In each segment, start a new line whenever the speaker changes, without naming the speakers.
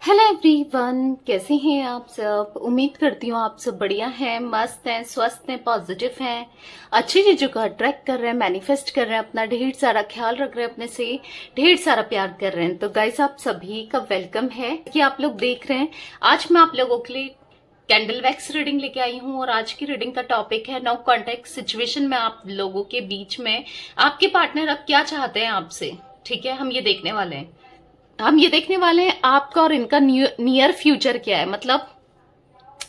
Hello everyone, कैसे हैं आप सब। उम्मीद करती हूँ आप सब बढ़िया हैं, मस्त हैं, स्वस्थ हैं, पॉजिटिव हैं, अच्छी चीजों को अट्रैक्ट कर रहे हैं, मैनिफेस्ट कर रहे हैं, अपना ढेर सारा ख्याल रख रहे हैं, अपने से ढेर सारा प्यार कर रहे हैं। तो गाइस, आप सभी का वेलकम है कि आप लोग देख रहे हैं। आज मैं आप लोगों के लिए कैंडल वैक्स रीडिंग लेके आई हूँ और आज की रीडिंग का टॉपिक है नो कॉन्टेक्ट सिचुएशन में आप लोगों के बीच में आपके पार्टनर अब क्या चाहते हैं आपसे। ठीक है, हम ये देखने वाले हैं आपका और इनका नियर फ्यूचर क्या है, मतलब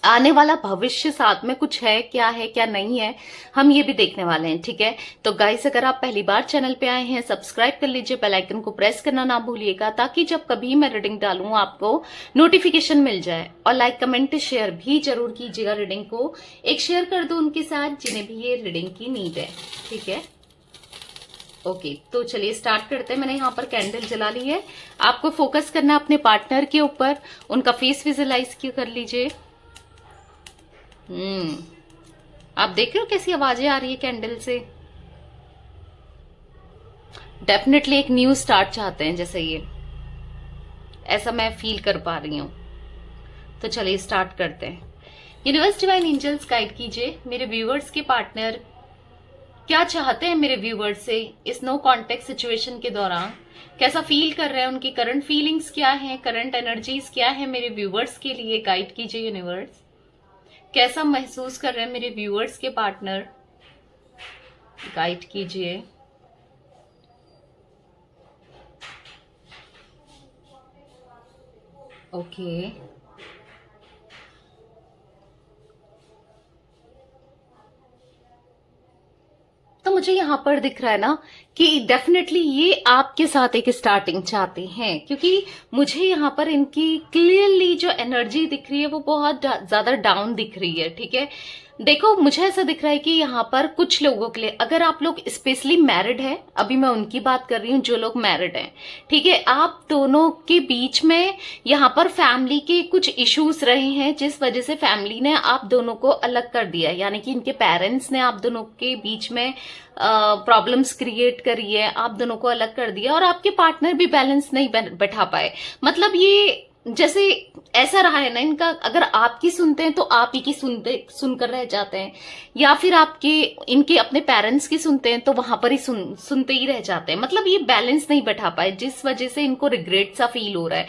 आने वाला भविष्य साथ में कुछ है क्या नहीं है, हम ये भी देखने वाले हैं। ठीक है, तो गाइस, अगर आप पहली बार चैनल पे आए हैं, सब्सक्राइब कर लीजिए, बेल आइकन को प्रेस करना ना भूलिएगा ताकि जब कभी मैं रीडिंग डालूं आपको नोटिफिकेशन मिल जाए। और लाइक कमेंट शेयर भी जरूर कीजिएगा, रीडिंग को एक शेयर कर दो उनके साथ जिन्हें भी ये रीडिंग की नीड है। ठीक है, ओके, तो चलिए स्टार्ट करते हैं। मैंने यहाँ पर कैंडल जला ली है। आपको फोकस करना है अपने पार्टनर के ऊपर, उनका फेस विजुअलाइज कर लीजिए। आप देख रहे हो कैसी आवाजें आ रही है कैंडल से। डेफिनेटली एक न्यू स्टार्ट चाहते हैं, जैसे ये ऐसा मैं फील कर पा रही हूं। तो चलिए स्टार्ट करते हैं। यूनिवर्स डिवाइन एंजल्स गाइड कीजिए मेरे व्यूअर्स के पार्टनर क्या चाहते हैं मेरे व्यूवर्स से इस नो कॉन्टेक्ट सिचुएशन के दौरान, कैसा फील कर रहे हैं, उनकी करंट फीलिंग्स क्या है, करंट एनर्जीज क्या है मेरे व्यूवर्स के लिए। गाइड कीजिए यूनिवर्स, कैसा महसूस कर रहे हैं मेरे व्यूवर्स के पार्टनर, गाइड कीजिए। ओके, तो मुझे यहाँ पर दिख रहा है ना कि डेफिनेटली ये आपके साथ एक स्टार्टिंग चाहते हैं, क्योंकि मुझे यहाँ पर इनकी क्लियरली जो एनर्जी दिख रही है वो बहुत ज्यादा डाउन दिख रही है। ठीक है, देखो मुझे ऐसा दिख रहा है कि यहाँ पर कुछ लोगों के लिए, अगर आप लोग स्पेशली मैरिड है, अभी मैं उनकी बात कर रही हूँ जो लोग मैरिड हैं। ठीक है, आप दोनों के बीच में यहाँ पर फैमिली के कुछ इश्यूज रहे हैं जिस वजह से फैमिली ने आप दोनों को अलग कर दिया, यानी कि इनके पेरेंट्स ने आप दोनों के बीच में प्रॉब्लम्स क्रिएट करी है, आप दोनों को अलग कर दिया और आपके पार्टनर भी बैलेंस नहीं बैठा पाए। मतलब ये जैसे ऐसा रहा है ना इनका, अगर आपकी सुनते हैं तो आप ही की सुनकर रह जाते हैं, या फिर आपके इनके अपने पेरेंट्स की सुनते हैं तो वहां पर ही सुनते ही रह जाते हैं। मतलब ये बैलेंस नहीं बैठा पाए जिस वजह से इनको रिग्रेट सा फील हो रहा है।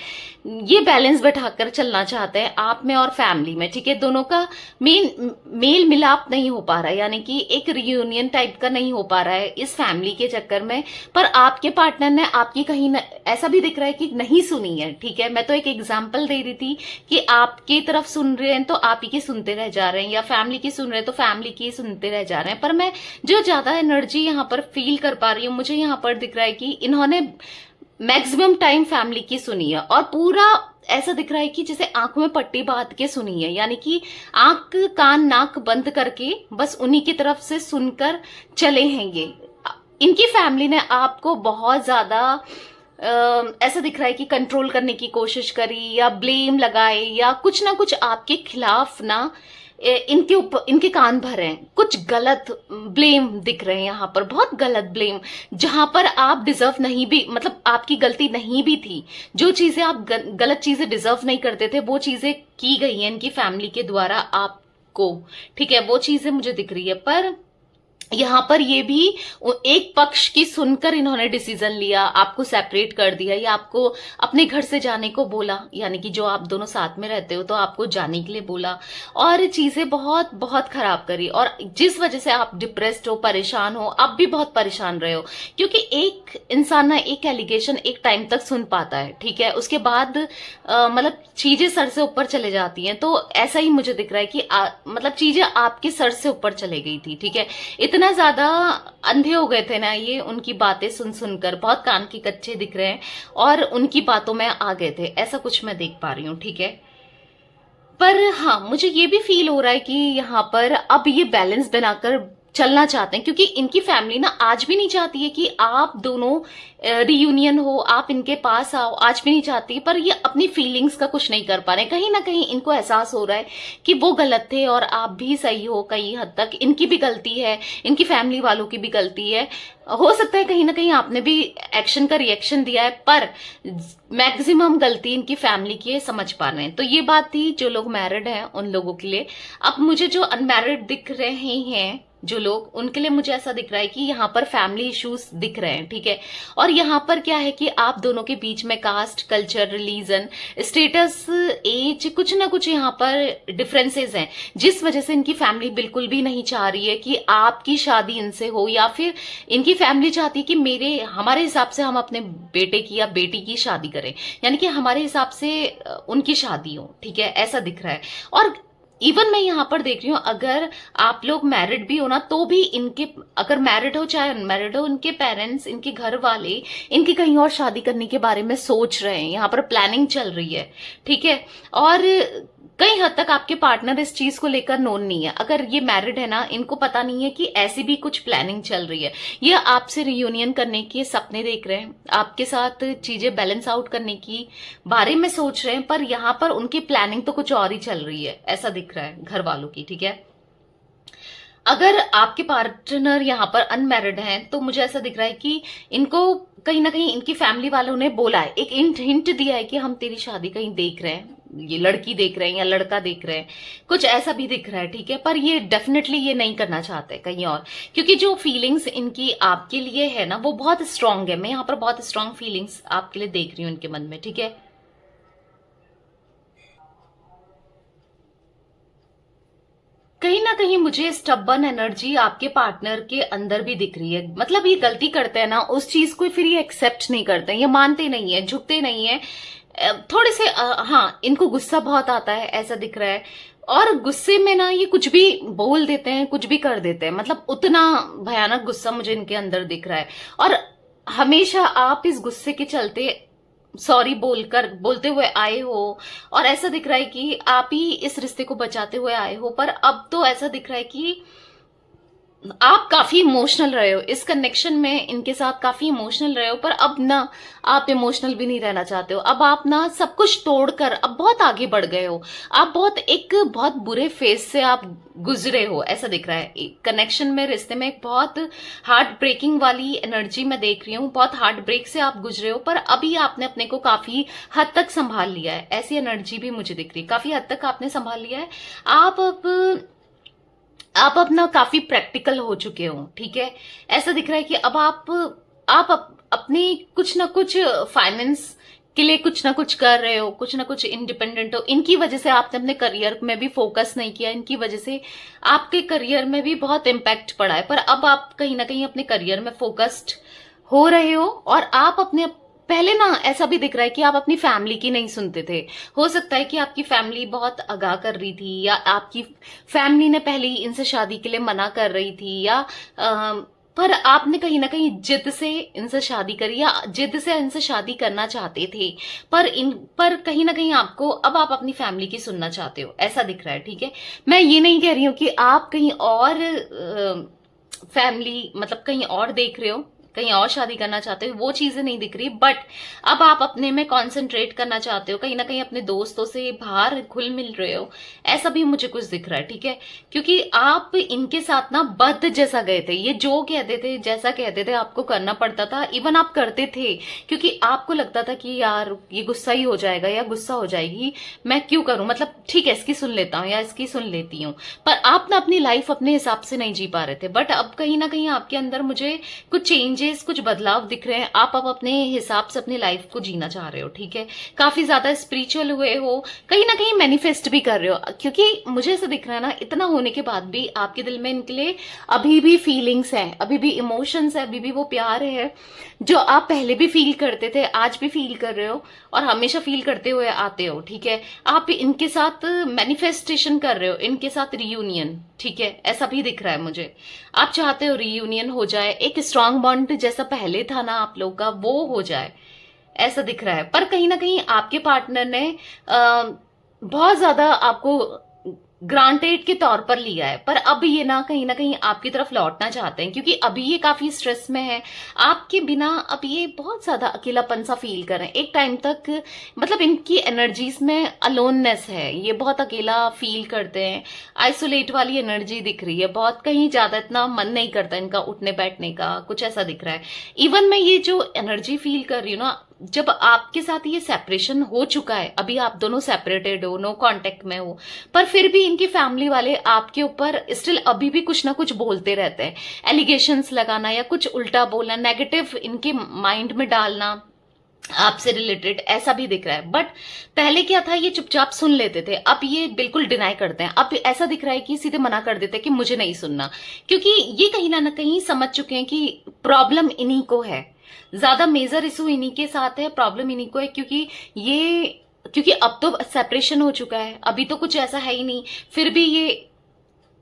ये बैलेंस बैठाकर चलना चाहते हैं आप में और फैमिली में। ठीक है, दोनों का मेल मिलाप नहीं हो पा रहा है, यानी कि एक रियूनियन टाइप का नहीं हो पा रहा है इस फैमिली के चक्कर में। पर आपके पार्टनर ने आपकी कहीं ऐसा भी दिख रहा है कि नहीं सुनी है। ठीक है, मैं तो एक एग्जाम्पल दे रही थी कि आपकी तरफ सुन रहे हैं तो आप ही की सुनते रह जा रहे हैं, या फैमिली की सुन रहे हैं तो फैमिली की सुनते रह जा रहे हैं। पर मैं जो ज्यादा एनर्जी यहाँ पर फील कर पा रही हूँ, मुझे यहाँ पर दिख रहा है कि इन्होंने मैक्सिमम टाइम फैमिली की सुनी है और पूरा ऐसा दिख रहा है कि जैसे आंखों में पट्टी बांध के सुनी है, यानी कि आंख कान नाक बंद करके बस उन्हीं की तरफ से सुनकर चले हैं। ये इनकी फैमिली ने आपको बहुत ज्यादा ऐसा दिख रहा है कि कंट्रोल करने की कोशिश करी, या ब्लेम लगाए, या कुछ ना कुछ आपके खिलाफ ना इनके ऊपर इनके कान भरे हैं। कुछ गलत ब्लेम दिख रहे हैं यहाँ पर, बहुत गलत ब्लेम, जहां पर आप डिजर्व नहीं भी, मतलब आपकी गलती नहीं भी थी। जो चीजें आप गलत चीजें डिजर्व नहीं करते थे वो चीजें की गई हैं इनकी फैमिली के द्वारा आपको। ठीक है, वो चीजें मुझे दिख रही है। पर यहाँ पर ये भी एक पक्ष की सुनकर इन्होंने डिसीजन लिया, आपको सेपरेट कर दिया या आपको अपने घर से जाने को बोला, यानी कि जो आप दोनों साथ में रहते हो तो आपको जाने के लिए बोला, और चीजें बहुत बहुत खराब करी। और जिस वजह से आप डिप्रेस्ड हो, परेशान हो, आप भी बहुत परेशान रहे हो, क्योंकि एक इंसान ना एक एलिगेशन एक टाइम तक सुन पाता है। ठीक है, उसके बाद मतलब चीजें सर से ऊपर चले जाती हैं। तो ऐसा ही मुझे दिख रहा है कि मतलब चीजें आपके सर से ऊपर चले गई थी। ठीक है, इतना ज्यादा अंधे हो गए थे ना ये उनकी बातें सुन सुनकर, बहुत कान के कच्चे दिख रहे हैं और उनकी बातों में आ गए थे, ऐसा कुछ मैं देख पा रही हूँ। ठीक है, पर हाँ मुझे ये भी फील हो रहा है कि यहाँ पर अब ये बैलेंस बनाकर चलना चाहते हैं, क्योंकि इनकी फैमिली ना आज भी नहीं चाहती है कि आप दोनों रियूनियन हो, आप इनके पास आओ, आज भी नहीं चाहती। पर ये अपनी फीलिंग्स का कुछ नहीं कर पा रहे, कहीं ना कहीं इनको एहसास हो रहा है कि वो गलत थे और आप भी सही हो, कई हद तक इनकी भी गलती है, इनकी फैमिली वालों की भी गलती है। हो सकता है कहीं ना कहीं आपने भी एक्शन का रिएक्शन दिया है, पर मैक्सिमम गलती इनकी फैमिली की है, समझ पा रहे हैं। तो ये बात थी जो लोग मैरिड हैं उन लोगों के लिए। अब मुझे जो अनमैरिड दिख रहे हैं जो लोग, उनके लिए मुझे ऐसा दिख रहा है कि यहाँ पर फैमिली इश्यूज दिख रहे हैं, ठीक है। और यहाँ पर क्या है कि आप दोनों के बीच में caste, culture, religion, status, age, कुछ ना कुछ यहाँ पर डिफरेंसेस हैं, जिस वजह से इनकी फैमिली बिल्कुल भी नहीं चाह रही है कि आपकी शादी इनसे हो, या फिर इनकी फैमिली चाहती है कि हमारे हिसाब से हम अपने बेटे की या बेटी की शादी करें, यानी कि हमारे हिसाब से उनकी शादी हो, ठीक है, ऐसा दिख रहा है। और इवन मैं यहाँ पर देख रही हूँ, अगर आप लोग मैरिड भी हो ना, तो भी इनके, अगर मैरिड हो चाहे अनमैरिड हो, इनके पेरेंट्स, इनके घर वाले इनकी कहीं और शादी करने के बारे में सोच रहे हैं, यहाँ पर प्लानिंग चल रही है, ठीक है। और कई हद तक आपके पार्टनर इस चीज को लेकर नोन नहीं है। अगर ये मैरिड है ना, इनको पता नहीं है कि ऐसी भी कुछ प्लानिंग चल रही है, ये आपसे रियूनियन करने के सपने देख रहे हैं, आपके साथ चीजें बैलेंस आउट करने की बारे में सोच रहे हैं, पर यहाँ पर उनकी प्लानिंग तो कुछ और ही चल रही है, ऐसा दिख रहा है घर वालों की, ठीक है। अगर आपके पार्टनर यहाँ पर अनमैरिड हैं, तो मुझे ऐसा दिख रहा है कि इनको कहीं ना कहीं इनकी फैमिली वालों ने बोला है, एक हिंट दिया है कि हम तेरी शादी कहीं देख रहे हैं, ये लड़की देख रहे हैं या लड़का देख रहे हैं, कुछ ऐसा भी दिख रहा है, ठीक है। पर ये डेफिनेटली ये नहीं करना चाहते कहीं और, क्योंकि जो फीलिंग्स इनकी आपके लिए है ना, वो बहुत स्ट्रांग है। मैं यहाँ पर बहुत स्ट्रांग फीलिंग्स आपके लिए देख रही हूँ इनके मन में, ठीक है। कहीं ना कहीं मुझे स्टबन एनर्जी आपके पार्टनर के अंदर भी दिख रही है। मतलब ये गलती करते हैं ना, उस चीज को फिर ये एक्सेप्ट नहीं करते हैं, ये मानते नहीं है, झुकते नहीं है, थोड़े से हाँ, इनको गुस्सा बहुत आता है, ऐसा दिख रहा है। और गुस्से में ना ये कुछ भी बोल देते हैं, कुछ भी कर देते हैं, मतलब उतना भयानक गुस्सा मुझे इनके अंदर दिख रहा है। और हमेशा आप इस गुस्से के चलते सॉरी बोलते हुए आए हो, और ऐसा दिख रहा है कि आप ही इस रिश्ते को बचाते हुए आए हो। पर अब तो ऐसा दिख रहा है कि आप काफी इमोशनल रहे हो इस कनेक्शन में, इनके साथ काफी इमोशनल रहे हो, पर अब ना आप इमोशनल भी नहीं रहना चाहते हो। अब आप ना सब कुछ तोड़कर अब बहुत आगे बढ़ गए हो, आप बहुत बुरे फेज से आप गुजरे हो, ऐसा दिख रहा है कनेक्शन में, रिश्ते में एक बहुत हार्ट ब्रेकिंग वाली एनर्जी मैं देख रही हूँ, बहुत हार्ट ब्रेक से आप गुजरे हो। पर अभी आपने अपने को काफी हद तक संभाल लिया है, ऐसी एनर्जी भी मुझे दिख रही है, काफी हद तक आपने संभाल लिया है। आप अपना काफी प्रैक्टिकल हो चुके हो, ठीक है। ऐसा दिख रहा है कि अब अपने कुछ ना कुछ फाइनेंस के लिए कुछ ना कुछ कर रहे हो, कुछ ना कुछ इंडिपेंडेंट हो। इनकी वजह से आपने अपने करियर में भी फोकस नहीं किया, इनकी वजह से आपके करियर में भी बहुत इम्पैक्ट पड़ा है। पर अब आप कहीं ना कहीं अपने करियर में फोकस्ड हो रहे हो, और आप अपने पहले ना ऐसा भी दिख रहा है कि आप अपनी फैमिली की नहीं सुनते थे। हो सकता है कि आपकी फैमिली बहुत आगाह कर रही थी, या आपकी फैमिली ने पहले ही इनसे शादी के लिए मना कर रही थी, या पर आपने कहीं ना कहीं जिद से इनसे शादी करी, या जिद से इनसे शादी करना चाहते थे। पर कहीं ना कहीं अब आप अपनी फैमिली की सुनना चाहते हो, ऐसा दिख रहा है, ठीक है। मैं ये नहीं कह रही हूं कि आप कहीं और फैमिली मतलब कहीं और देख रहे हो, कहीं और शादी करना चाहते हो, वो चीजें नहीं दिख रही। बट अब आप अपने में कंसंट्रेट करना चाहते हो, कहीं ना कहीं अपने दोस्तों से बाहर घुल मिल रहे हो, ऐसा भी मुझे कुछ दिख रहा है, ठीक है। क्योंकि आप इनके साथ ना बद्ध जैसा गए थे, ये जो कहते थे, जैसा कहते थे आपको करना पड़ता था, इवन आप करते थे, क्योंकि आपको लगता था कि यार ये गुस्सा ही हो जाएगा या गुस्सा हो जाएगी, मैं क्यों करूं, मतलब ठीक है इसकी सुन लेता हूं या इसकी सुन लेती हूं। पर आप ना अपनी लाइफ अपने हिसाब से नहीं जी पा रहे थे। बट अब कहीं ना कहीं आपके अंदर मुझे कुछ चेंजेस, कुछ बदलाव दिख रहे हैं, आप अब अपने हिसाब से अपनी लाइफ को जीना चाह रहे हो, ठीक है। काफी ज्यादा स्पिरिचुअल हुए हो, कहीं ना कहीं मैनिफेस्ट भी कर रहे हो, क्योंकि मुझे ऐसा दिख रहा है ना, इतना होने के बाद भी आपके दिल में इनके लिए अभी भी फीलिंग्स हैं, अभी भी इमोशंस है, अभी भी वो प्यार है जो आप पहले भी फील करते थे, आज भी फील कर रहे हो और हमेशा फील करते हुए आते हो, ठीक है। आप इनके साथ मैनिफेस्टेशन कर रहे हो, इनके साथ रियूनियन, ठीक है, ऐसा भी दिख रहा है मुझे। आप चाहते हो रियूनियन हो जाए, एक स्ट्रांग बॉन्ड जैसा पहले था ना आप लोग का, वो हो जाए, ऐसा दिख रहा है। पर कहीं ना कहीं आपके पार्टनर ने बहुत ज्यादा आपको ग्रांटेड के तौर पर लिया है, पर अब ये ना कहीं आपकी तरफ लौटना चाहते हैं, क्योंकि अभी ये काफी स्ट्रेस में है आपके बिना। अब ये बहुत ज्यादा अकेलापन सा फील कर रहे हैं एक टाइम तक, मतलब इनकी एनर्जीज में अलोननेस है, ये बहुत अकेला फील करते हैं, आइसोलेट वाली एनर्जी दिख रही है बहुत, कहीं ज्यादा इतना मन नहीं करता इनका उठने बैठने का, कुछ ऐसा दिख रहा है। इवन मैं ये जो एनर्जी फील कर रही हूँ ना, जब आपके साथ ये सेपरेशन हो चुका है, अभी आप दोनों सेपरेटेड हो, नो कांटेक्ट में हो, पर फिर भी इनकी फैमिली वाले आपके ऊपर स्टिल अभी भी कुछ ना कुछ बोलते रहते हैं, एलिगेशंस लगाना या कुछ उल्टा बोलना, नेगेटिव इनके माइंड में डालना आपसे रिलेटेड, ऐसा भी दिख रहा है। बट पहले क्या था, ये चुपचाप सुन लेते थे, अब ये बिल्कुल डिनाई करते हैं। अब ऐसा दिख रहा है कि सीधे मना कर देते हैं कि मुझे नहीं सुनना, क्योंकि ये कहीं ना कहीं समझ चुके हैं कि प्रॉब्लम इन्हीं को है, ज्यादा मेजर इशू इन्हीं के साथ है, प्रॉब्लम इन्हीं को है, क्योंकि अब तो सेपरेशन हो चुका है, अभी तो कुछ ऐसा है ही नहीं, फिर भी ये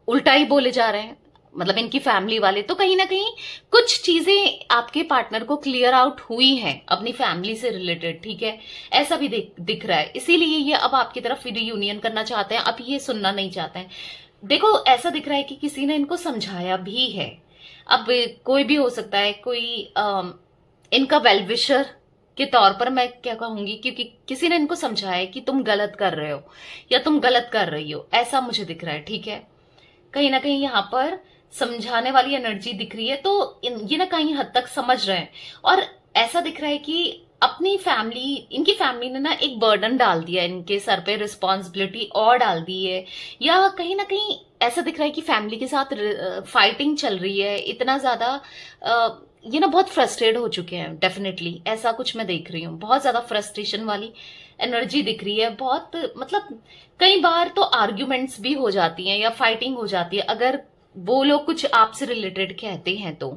उल्टा ही बोले जा रहे हैं, मतलब इनकी फैमिली वाले। तो कहीं ना कहीं कुछ चीजें आपके पार्टनर को क्लियर आउट हुई हैं अपनी फैमिली से रिलेटेड, ठीक है, ऐसा भी दिख रहा है। इसीलिए ये अब आपकी तरफ रियूनियन करना चाहते हैं, अब ये सुनना नहीं चाहते हैं। देखो ऐसा दिख रहा है कि किसी ने इनको समझाया भी है, अब कोई भी हो सकता है, कोई इनका वेलविशर के तौर पर मैं क्या कहूंगी, क्योंकि किसी ने इनको समझाया कि तुम गलत कर रहे हो या तुम गलत कर रही हो, ऐसा मुझे दिख रहा है, ठीक है। कहीं ना कहीं यहाँ पर समझाने वाली एनर्जी दिख रही है, तो ये ना कहीं हद तक समझ रहे हैं, और ऐसा दिख रहा है कि अपनी फैमिली, इनकी फैमिली ने ना एक बर्डन डाल दिया इनके सर पे, रिस्पॉन्सिबिलिटी और डाल दी है, या कहीं ना कहीं ऐसा दिख रहा है कि फैमिली के साथ फाइटिंग चल रही है इतना ज्यादा, ये ना बहुत फ्रस्ट्रेट हो चुके हैं, डेफिनेटली ऐसा कुछ मैं देख रही हूँ, बहुत ज्यादा फ्रस्ट्रेशन वाली एनर्जी दिख रही है, बहुत मतलब कई बार तो आर्ग्यूमेंट्स भी हो जाती हैं या फाइटिंग हो जाती है अगर वो लोग कुछ आपसे रिलेटेड कहते हैं तो,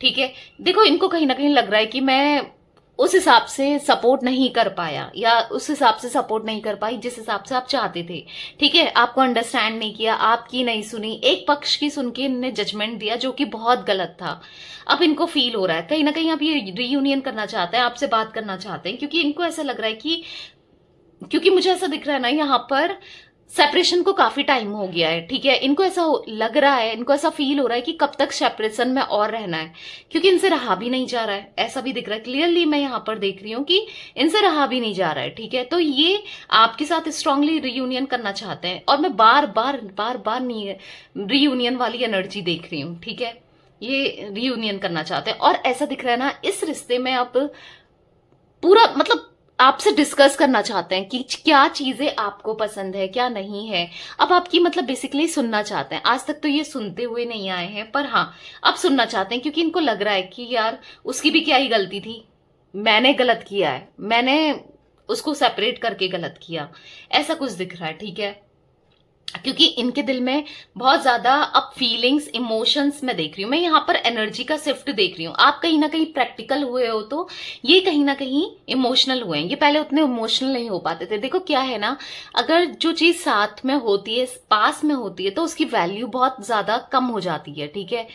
ठीक है। देखो इनको कहीं ना कहीं लग रहा है कि मैं उस हिसाब से सपोर्ट नहीं कर पाया, या उस हिसाब से सपोर्ट नहीं कर पाई जिस हिसाब से आप चाहते थे, ठीक है, आपको अंडरस्टैंड नहीं किया, आपकी नहीं सुनी, एक पक्ष की सुन के इन्होंने जजमेंट दिया जो कि बहुत गलत था। अब इनको फील हो रहा है कहीं ना कहीं आप ये रीयूनियन करना चाहते हैं, आपसे बात करना चाहते हैं, क्योंकि इनको ऐसा लग रहा है कि, क्योंकि मुझे ऐसा दिख रहा है ना यहाँ पर सेपरेशन को काफी टाइम हो गया है, ठीक है, इनको ऐसा लग रहा है, इनको ऐसा फील हो रहा है कि कब तक सेपरेशन में और रहना है, क्योंकि इनसे रहा भी नहीं जा रहा है, ऐसा भी दिख रहा है, क्लियरली मैं यहाँ पर देख रही हूँ कि इनसे रहा भी नहीं जा रहा है, ठीक है। तो ये आपके साथ स्ट्रांगली रियूनियन करना चाहते हैं, और मैं बार बार नहीं रियूनियन वाली एनर्जी देख रही हूँ, ठीक है, ये रियूनियन करना चाहते हैं। और ऐसा दिख रहा है ना इस रिश्ते में अब पूरा मतलब आपसे डिस्कस करना चाहते हैं कि क्या चीजें आपको पसंद है क्या नहीं है, अब आपकी मतलब बेसिकली सुनना चाहते हैं। आज तक तो ये सुनते हुए नहीं आए हैं, पर हाँ अब सुनना चाहते हैं, क्योंकि इनको लग रहा है कि यार उसकी भी क्या ही गलती थी, मैंने गलत किया है, मैंने उसको सेपरेट करके गलत किया, ऐसा कुछ दिख रहा है, ठीक है। क्योंकि इनके दिल में बहुत ज्यादा अब फीलिंग्स इमोशंस में देख रही हूं मैं, यहाँ पर एनर्जी का शिफ्ट देख रही हूँ। आप कहीं ना कहीं प्रैक्टिकल हुए हो तो ये कहीं ना कहीं इमोशनल हुए हैं, ये पहले उतने इमोशनल नहीं हो पाते थे। देखो क्या है ना, अगर जो चीज साथ में होती है, पास में होती है, तो उसकी वैल्यू बहुत ज्यादा कम हो जाती है, ठीक है।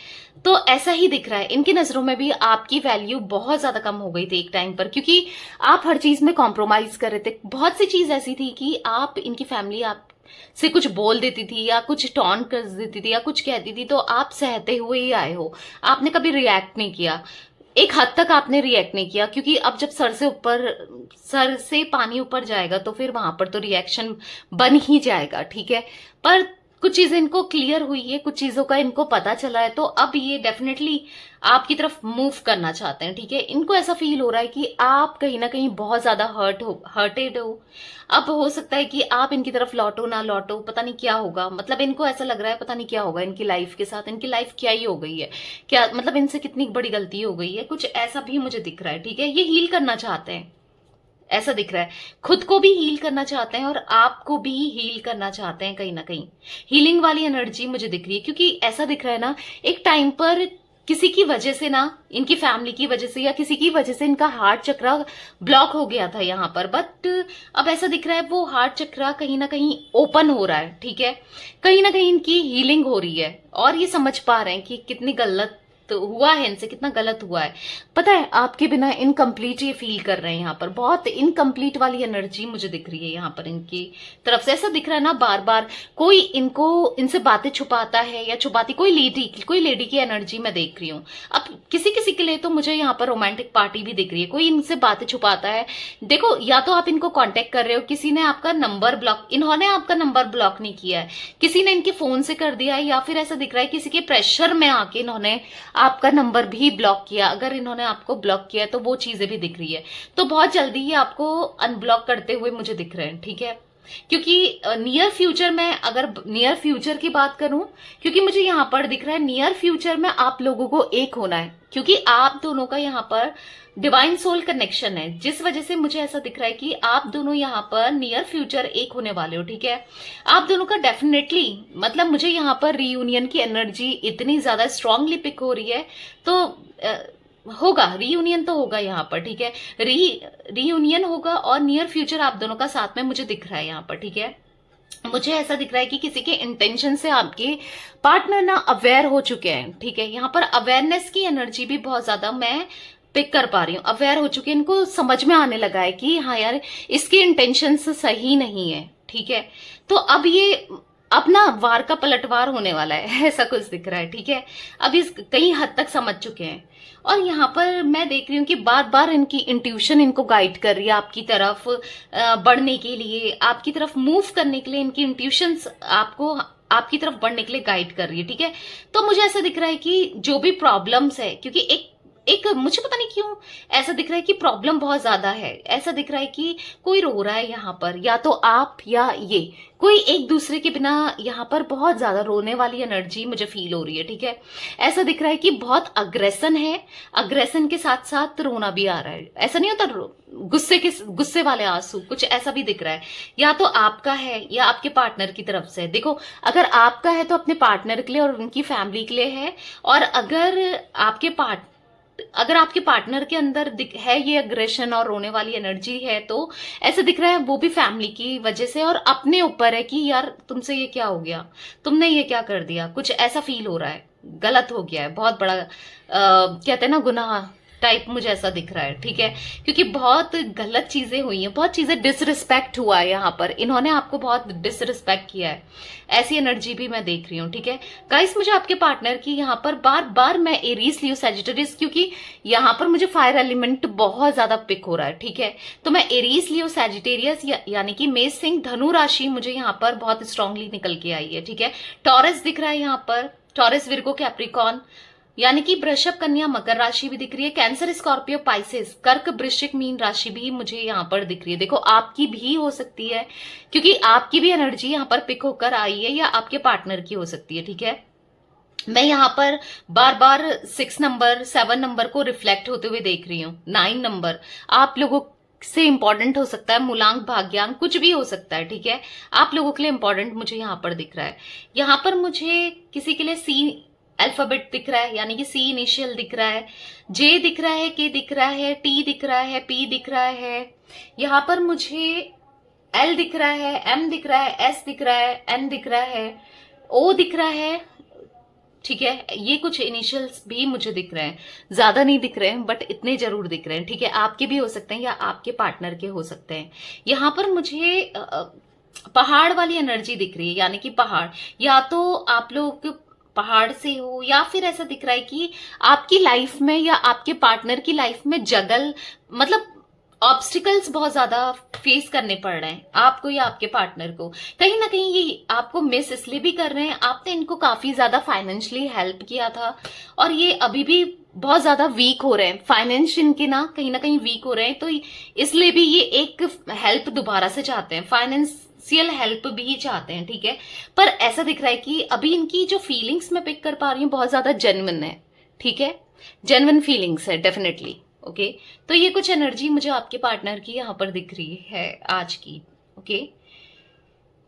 तो ऐसा ही दिख रहा है इनकी नजरों में भी, आपकी वैल्यू बहुत ज्यादा कम हो गई थी एक टाइम पर, क्योंकि आप हर चीज में कॉम्प्रोमाइज कर रहे थे। बहुत सी चीज ऐसी थी कि आप, इनकी फैमिली आप से कुछ बोल देती थी या कुछ टॉन्ट कर देती थी या कुछ कहती थी, तो आप सहते हुए ही आए हो, आपने कभी रिएक्ट नहीं किया। एक हद तक आपने रिएक्ट नहीं किया, क्योंकि अब जब सर से पानी ऊपर जाएगा तो फिर वहां पर तो रिएक्शन बन ही जाएगा, ठीक है। पर कुछ चीजें इनको क्लियर हुई है, कुछ चीजों का इनको पता चला है, तो अब ये डेफिनेटली आपकी तरफ मूव करना चाहते हैं, ठीक है। इनको ऐसा फील हो रहा है कि आप कहीं ना कहीं बहुत ज्यादा हर्टेड हो। अब हो सकता है कि आप इनकी तरफ लौटो ना लौटो, पता नहीं क्या होगा, मतलब इनको ऐसा लग रहा है पता नहीं क्या होगा इनकी लाइफ के साथ, इनकी लाइफ क्या ही हो गई है, क्या मतलब इनसे कितनी बड़ी गलती हो गई है, कुछ ऐसा भी मुझे दिख रहा है, ठीक है। ये हील करना चाहते हैं, ऐसा दिख रहा है, खुद को भी हील करना चाहते हैं और आपको भी हील करना चाहते हैं, कहीं ना कहीं हीलिंग वाली एनर्जी मुझे दिख रही है। क्योंकि ऐसा दिख रहा है ना, एक टाइम पर किसी की वजह से ना, इनकी फैमिली की वजह से या किसी की वजह से इनका हार्ट चक्रा ब्लॉक हो गया था यहाँ पर, बट अब ऐसा दिख रहा है वो हार्ट चक्रा कहीं ना कहीं ओपन हो रहा है, ठीक है। कहीं ना कहीं इनकी हीलिंग हो रही है और ये समझ पा रहे हैं कि कितनी गलत हुआ है इनसे, कितना गलत हुआ है। पता है, आपके बिना इनकम्प्लीट ये फील कर रहे हैं। यहाँ पर बहुत इनकम्प्लीट वाली एनर्जी मुझे दिख रही है यहाँ पर इनकी तरफ से। ऐसा दिख रहा है ना, बार बार कोई इनसे बातें छुपाता है या छुपाती, कोई लेडी की एनर्जी मैं देख रही हूँ। अब किसी किसी के लिए तो मुझे यहाँ पर रोमांटिक पार्टी भी दिख रही है, कोई इनसे बातें छुपाता है। देखो, या तो आप इनको कांटेक्ट कर रहे हो, किसी ने आपका नंबर ब्लॉक, इन्होंने आपका नंबर ब्लॉक नहीं किया है, किसी ने इनके फोन से कर दिया है, या फिर ऐसा दिख रहा है किसी के प्रेशर में आके इन्होंने आपका नंबर भी ब्लॉक किया। अगर इन्होंने आपको ब्लॉक किया है तो वो चीजें भी दिख रही है। तो बहुत जल्दी ही आपको अनब्लॉक करते हुए मुझे दिख रहे हैं, ठीक है। क्योंकि नियर फ्यूचर में, अगर नियर फ्यूचर की बात करूं, क्योंकि मुझे यहां पर दिख रहा है नियर फ्यूचर में आप लोगों को एक होना है, क्योंकि आप दोनों का यहां पर डिवाइन सोल कनेक्शन है, जिस वजह से मुझे ऐसा दिख रहा है कि आप दोनों यहां पर नियर फ्यूचर एक होने वाले हो, ठीक है। आप दोनों का डेफिनेटली, मतलब मुझे यहां पर रीयूनियन की एनर्जी इतनी ज्यादा स्ट्रांगली पिक हो रही है, तो होगा रीयूनियन, तो होगा यहाँ पर, ठीक है। रीयूनियन होगा और नियर फ्यूचर आप दोनों का साथ में मुझे दिख रहा है यहाँ पर, ठीक है। मुझे ऐसा दिख रहा है कि किसी के इंटेंशन से आपके पार्टनर ना अवेयर हो चुके हैं, ठीक है। यहाँ पर अवेयरनेस की एनर्जी भी बहुत ज्यादा मैं पिक कर पा रही हूँ। अवेयर हो चुके हैं, इनको समझ में आने लगा है कि हाँ यार, इसके इंटेंशन सही नहीं है, ठीक है। तो अब ना वार का पलटवार होने वाला है, ऐसा कुछ दिख रहा है, ठीक है। अब इस कई हद तक समझ चुके हैं, और यहाँ पर मैं देख रही हूँ कि बार बार इनकी इंट्यूशन इनको गाइड कर रही है आपकी तरफ बढ़ने के लिए, आपकी तरफ मूव करने के लिए। इनकी इंट्यूशन आपको आपकी तरफ बढ़ने के लिए गाइड कर रही है, ठीक है। तो मुझे ऐसा दिख रहा है कि जो भी प्रॉब्लम्स है, क्योंकि एक मुझे पता नहीं क्यों ऐसा दिख रहा है कि प्रॉब्लम बहुत ज्यादा है। ऐसा दिख रहा है कि कोई रो रहा है यहाँ पर, या तो आप या ये, कोई एक दूसरे के बिना यहाँ पर बहुत ज्यादा रोने वाली एनर्जी मुझे फील हो रही है, ठीक है। ऐसा दिख रहा है कि बहुत अग्रेशन है, अग्रेशन के साथ साथ रोना भी आ रहा है। ऐसा नहीं होता गुस्से वाले आंसू, कुछ ऐसा भी दिख रहा है। या तो आपका है या आपके पार्टनर की तरफ से। देखो, अगर आपका है तो अपने पार्टनर के लिए और उनकी फैमिली के लिए है, और अगर आपके पार्टनर के अंदर है ये अग्रेशन और रोने वाली एनर्जी है, तो ऐसा दिख रहा है वो भी फैमिली की वजह से और अपने ऊपर है कि यार तुमसे ये क्या हो गया, तुमने ये क्या कर दिया, कुछ ऐसा फील हो रहा है, गलत हो गया है, बहुत बड़ा कहते हैं ना गुनाह टाइप, मुझे ऐसा दिख रहा है, ठीक है। क्योंकि बहुत गलत चीजें हुई हैं, बहुत चीजें डिसरिस्पेक्ट हुआ है यहाँ पर, इन्होंने आपको बहुत डिसरिस्पेक्ट किया है, ऐसी एनर्जी भी मैं देख रही हूँ, ठीक है। गाइस, मुझे आपके पार्टनर की यहाँ पर बार बार मैं एरीज लियो सैजिटेरियस, क्योंकि यहाँ पर मुझे फायर एलिमेंट बहुत ज्यादा पिक हो रहा है, ठीक है। तो मैं एरीज लियो सैजिटेरियस यानी कि मेष सिंह धनु राशि मुझे यहाँ पर बहुत स्ट्रांगली निकल के आई है, ठीक है। टॉरस दिख रहा है यहाँ पर, टॉरस, विर्गो, कैप्रिकॉन, यानी कि वृषभ, कन्या, मकर राशि भी दिख रही है। कैंसर, स्कॉर्पियो, पाइसेस, कर्क, वृश्चिक, मीन राशि भी मुझे यहाँ पर दिख रही है। देखो, आपकी भी हो सकती है, क्योंकि आपकी भी एनर्जी यहाँ पर पिक होकर आई है, या आपके पार्टनर की हो सकती है, ठीक है। मैं यहाँ पर बार बार 6 नंबर 7 नंबर को रिफ्लेक्ट होते हुए देख रही हूँ। 9 नंबर आप लोगों से इंपॉर्टेंट हो सकता है, मूलांक, भाग्यांक, कुछ भी हो सकता है, ठीक है। आप लोगों के लिए इंपॉर्टेंट मुझे यहाँ पर दिख रहा है। यहाँ पर मुझे किसी के लिए सी अल्फाबेट दिख रहा है, यानी कि सी इनिशियल दिख रहा है, जे दिख रहा है, के दिख रहा है, टी दिख रहा है, पी दिख रहा है। यहाँ पर मुझे एल दिख रहा है, एम दिख रहा है, एस दिख रहा है, एन दिख रहा है, ओ दिख रहा है, ठीक है। ये कुछ इनिशियल्स भी मुझे दिख रहे हैं, ज्यादा नहीं दिख रहे हैं बट इतने जरूर दिख रहे हैं, ठीक है। आपके भी हो सकते हैं या आपके पार्टनर के हो सकते हैं। यहाँ पर मुझे पहाड़ वाली एनर्जी दिख रही है, यानी कि पहाड़, या तो आप लोग पहाड़ से हो, या फिर ऐसा दिख रहा है कि आपकी लाइफ में या आपके पार्टनर की लाइफ में मतलब ऑब्स्टिकल्स बहुत ज्यादा फेस करने पड़ रहे हैं आपको या आपके पार्टनर को। कहीं ना कहीं ये आपको मिस इसलिए भी कर रहे हैं, आपने इनको काफी ज्यादा फाइनेंशियली हेल्प किया था, और ये अभी भी बहुत ज्यादा वीक हो रहे हैं, फाइनेंस इनके ना कहीं वीक हो रहे हैं, तो इसलिए भी ये एक हेल्प दोबारा से चाहते हैं, फाइनेंशियल हेल्प भी चाहते हैं, ठीक है। पर ऐसा दिख रहा है कि अभी इनकी जो फीलिंग्स मैं पिक कर पा रही हूँ बहुत ज्यादा जेन्युइन है, ठीक है, जेन्युइन फीलिंग्स है डेफिनेटली, ओके। तो ये कुछ एनर्जी मुझे आपके पार्टनर की यहाँ पर दिख रही है आज की, ओके।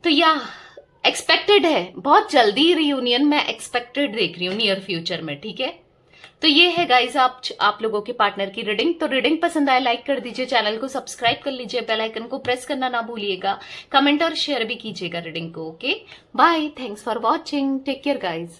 तो या एक्सपेक्टेड है, बहुत जल्दी रियूनियन मैं एक्सपेक्टेड देख रही हूँ नियर फ्यूचर में, ठीक है। तो ये है गाइज आप लोगों के पार्टनर की रीडिंग। तो रीडिंग पसंद आए लाइक कर दीजिए, चैनल को सब्सक्राइब कर लीजिए, बेल आइकन को प्रेस करना ना भूलिएगा, कमेंट और शेयर भी कीजिएगा रीडिंग को, okay. Bye, thanks for watching, take care guys.